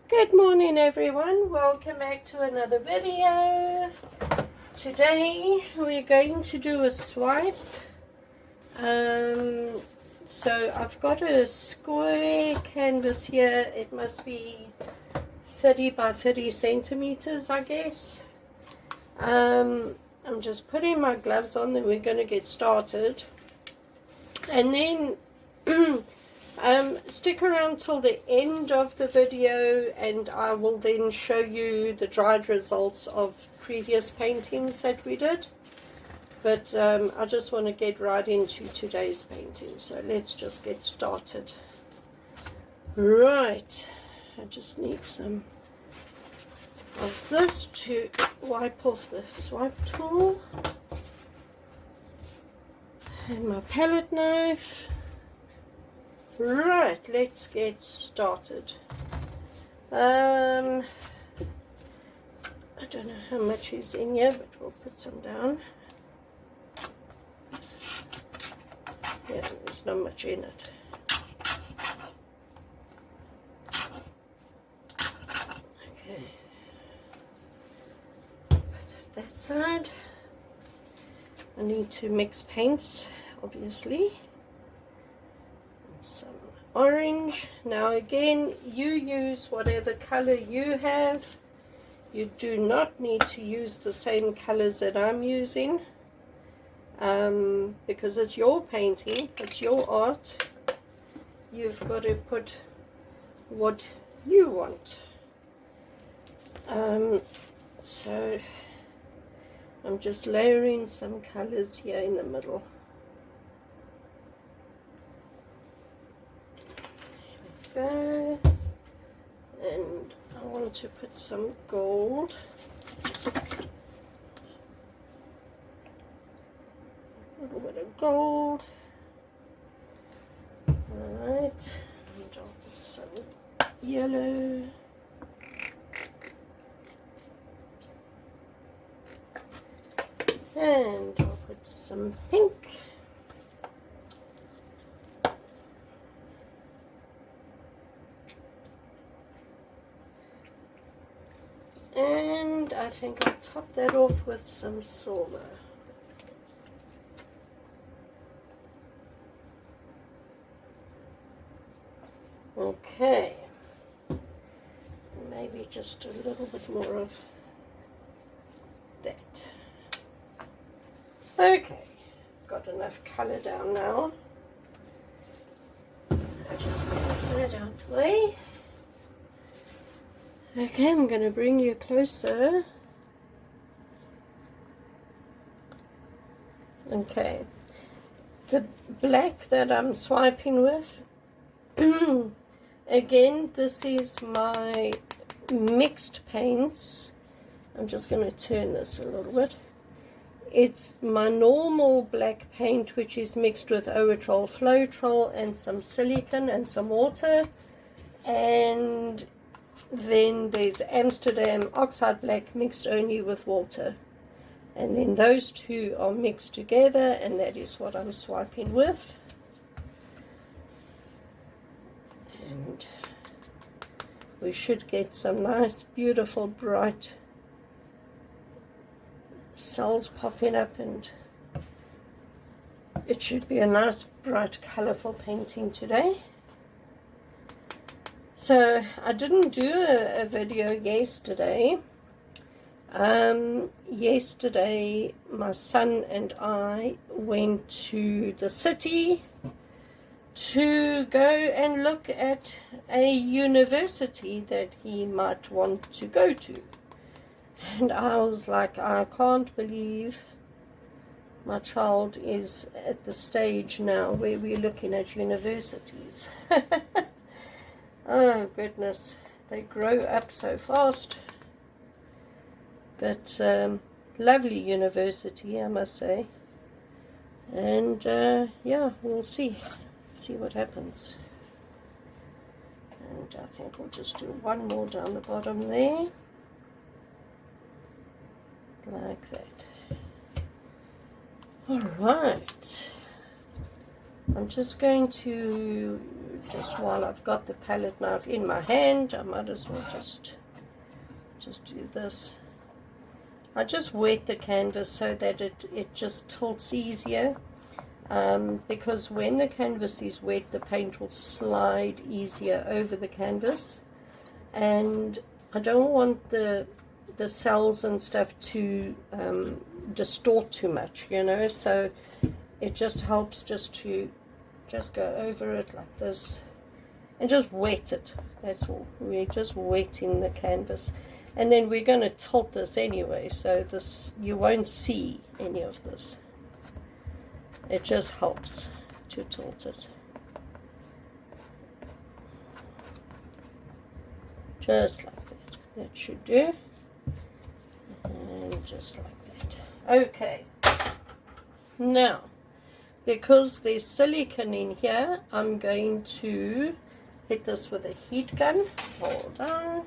Good morning everyone, welcome back to another video. Today we're going to do a swipe. So I've got a square canvas here. It must be 30 by 30 centimeters, I guess. I'm just putting my gloves on and we're going to get started. And then stick around till the end of the video and I will then show you the dried results of previous paintings that we did. But I just want to get right into today's painting, so let's just get started. Right, I just need some of this to wipe off the swipe tool and my palette knife. Right, let's get started. I don't know how much is in here, but we'll put some down. Yeah, there's not much in it. Okay. Put it that side. I need to mix paints, obviously. Some orange. Now again, you use whatever color you have. You do not need to use the same colors that I'm using, because it's your painting, it's your art. You've got to put what you want. So I'm just layering some colors here in the middle. And I want to put some gold. A little bit of gold. Alright, and I'll put some yellow. And I'll put some pink. And I think I'll top that off with some silver. Okay. Maybe just a little bit more of that. Okay. Got enough color down now. I'll just move that out of the way. Okay, I'm going to bring you closer. Okay, the black that I'm swiping with, again, this is my mixed paints. I'm just going to turn this a little bit. It's my normal black paint, which is mixed with Oatrol, Floetrol, and some silicone and some water. And then there's Amsterdam Oxide Black mixed only with water. And then those two are mixed together, and that is what I'm swiping with. And we should get some nice, beautiful, bright cells popping up, and it should be a nice, bright, colorful painting today. So I didn't do a video yesterday. Yesterday my son and I went to the city to go and look at a university that he might want to go to. And I was like, I can't believe my child is at the stage now where we're looking at universities. Oh goodness, they grow up so fast. But lovely university, I must say. And yeah, we'll see what happens. And I think we'll just do one more down the bottom there, like that. All right, I'm just going to just while I've got the palette knife in my hand, I might as well just do this. I just wet the canvas so that it just tilts easier, because when the canvas is wet, the paint will slide easier over the canvas, and I don't want the cells and stuff to distort too much, you know, so it just helps just to go over it like this and just wet it. That's all. We're just wetting the canvas, and then we're going to tilt this anyway, so this, you won't see any of this. It just helps to tilt it. Just like that. That should do. And just like that. Okay. Now, because there's silicone in here, I'm going to hit this with a heat gun. Hold on.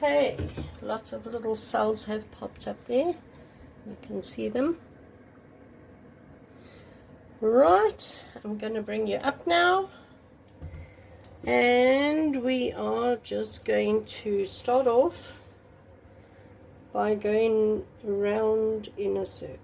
Okay, lots of little cells have popped up there. You can see them. Right, I'm going to bring you up now. And we are just going to start off by going around in a circle.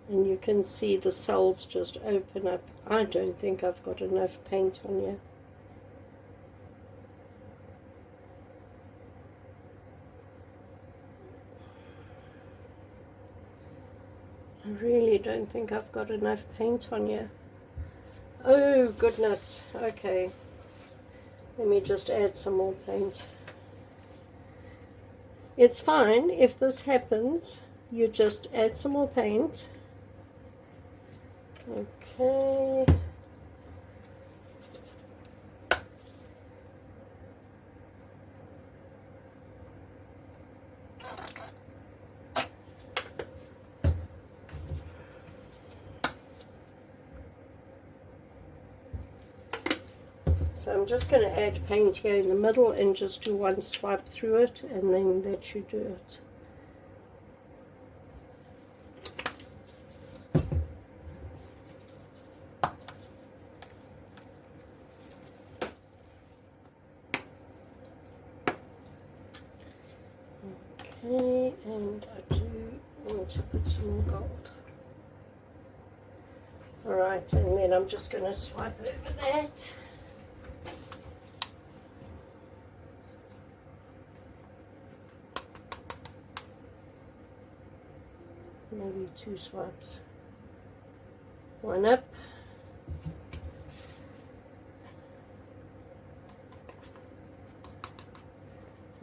And you can see the cells just open up. I don't think I've got enough paint on here. I really don't think I've got enough paint on here. Oh goodness. Okay. Let me just add some more paint. It's fine if this happens. You just add some more paint. Okay. So I'm just going to add paint here in the middle and just do one swipe through it, and then that should do it. Okay, and I do want to put some more gold. Alright, and then I'm just going to swipe over that. Maybe two swipes. One up.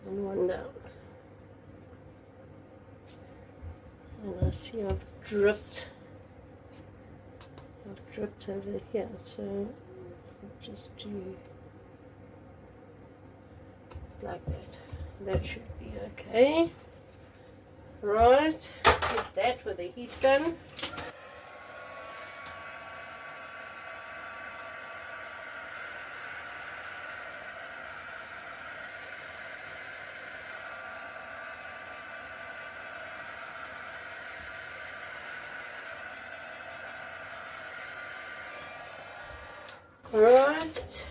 And one down. And I see I've dripped over here, so I'll just do like that. That should be okay. Right, hit that with a heat gun. Alright,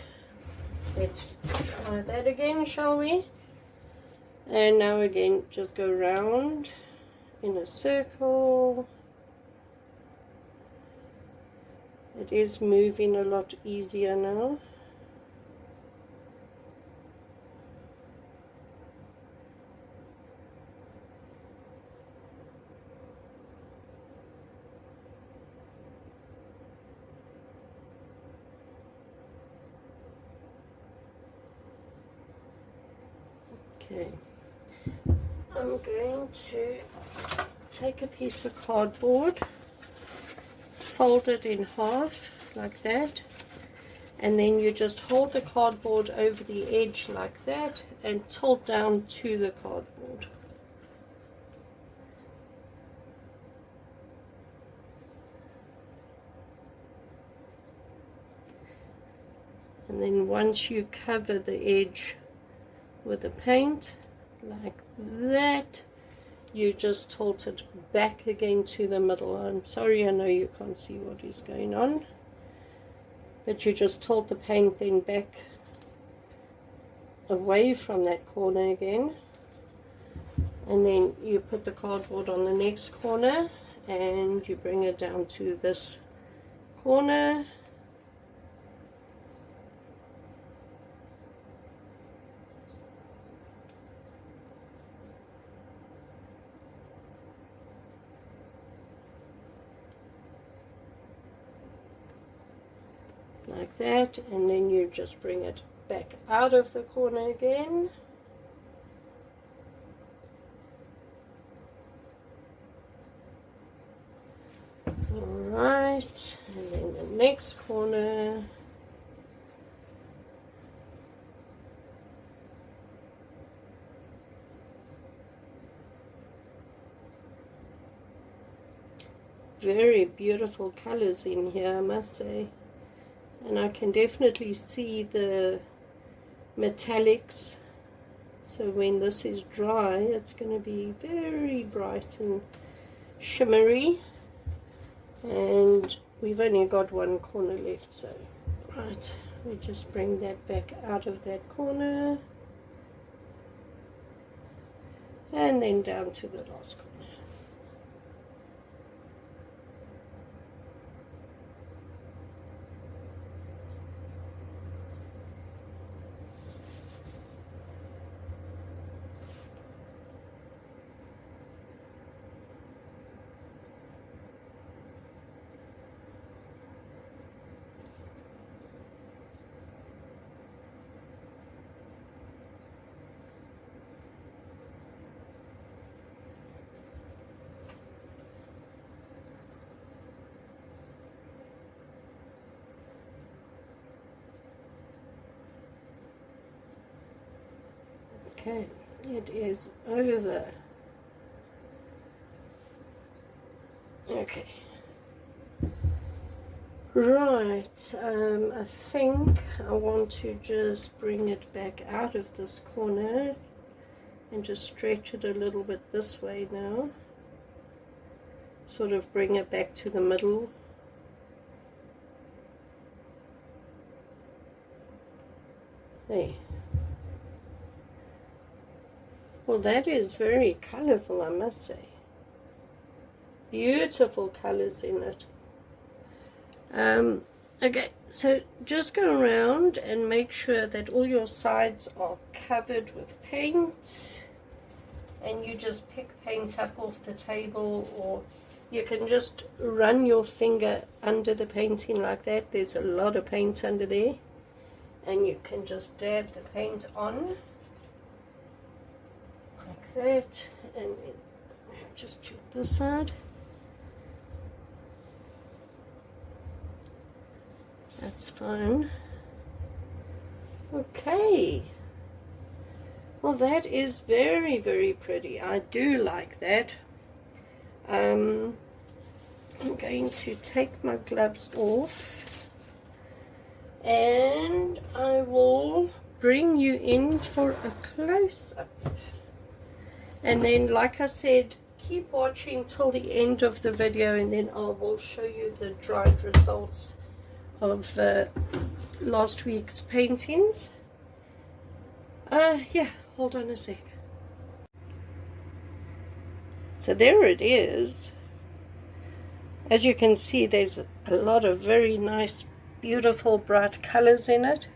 let's try that again, shall we? And now again, just go round in a circle. It is moving a lot easier now. Okay, I'm going to take a piece of cardboard, fold it in half like that, and then you just hold the cardboard over the edge like that and tilt down to the cardboard. And then once you cover the edge with the paint like that, you just tilt it back again to the middle. I'm sorry, I know you can't see what is going on, but you just tilt the paint then back away from that corner again, and then you put the cardboard on the next corner and you bring it down to this corner. Like that, and then you just bring it back out of the corner again. Alright, and then the next corner. Very beautiful colors in here, I must say. And I can definitely see the metallics, so when this is dry it's going to be very bright and shimmery. And we've only got one corner left, so right, we just bring that back out of that corner and then down to the last corner. Okay, it is over. Okay. Right, I think I want to just bring it back out of this corner and just stretch it a little bit this way now. Sort of bring it back to the middle. There. Well, that is very colorful, I must say. Beautiful colors in it. Okay, so just go around and make sure that all your sides are covered with paint, and you just pick paint up off the table, or you can just run your finger under the painting like that. There's a lot of paint under there, and you can just dab the paint on like that, and then just check this side. That's fine. Okay. Well, that is very, very pretty. I do like that. I'm going to take my gloves off, and I will bring you in for a close-up. And then, like I said, keep watching till the end of the video, and then I will show you the dried results of last week's paintings. Yeah, hold on a sec. So there it is. As you can see, there's a lot of very nice, beautiful, bright colors in it.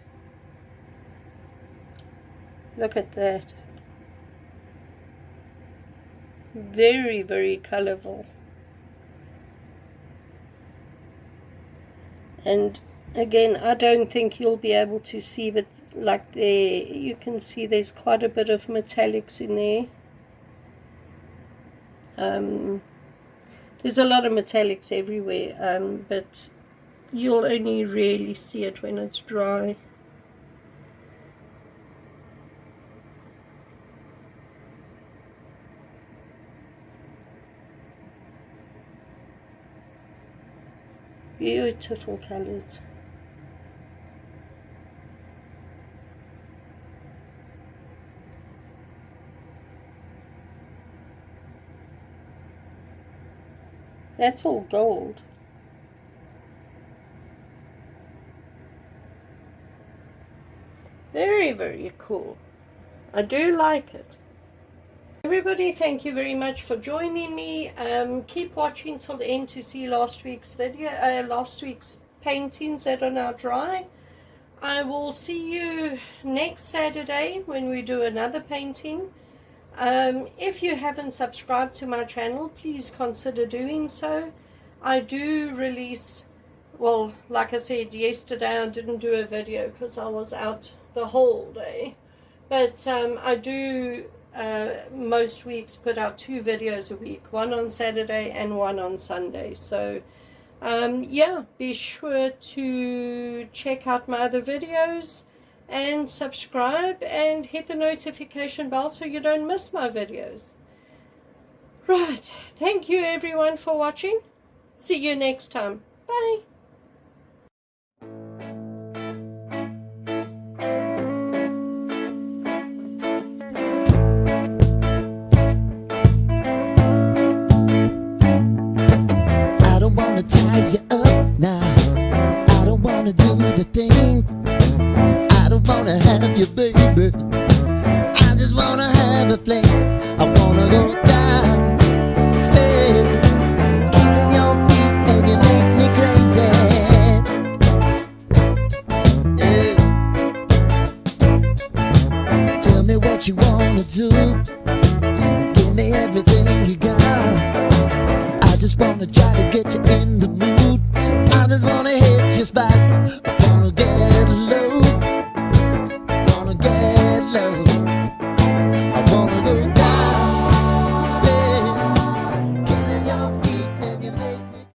Look at that. Very, very colorful. And Again, I don't think you'll be able to see, but like there, you can see there's quite a bit of metallics in there. There's a lot of metallics everywhere, but you'll only really see it when it's dry. Beautiful colors. That's all gold. Very, very cool. I do like it. Everybody, thank you very much for joining me. Keep watching till the end to see last week's video, last week's paintings that are now dry. I will see you next Saturday when we do another painting. If you haven't subscribed to my channel, please consider doing so. I do release, well, like I said yesterday, I didn't do a video because I was out the whole day, but I do most weeks put out 2 videos a week, one on Saturday and one on Sunday. So yeah, be sure to check out my other videos and subscribe and hit the notification bell so you don't miss my videos. Right, thank you everyone for watching. See you next time. Bye. I don't wanna tie you up now. I don't wanna do the thing. I don't wanna have you, baby. I just wanna have a fling. I wanna go down.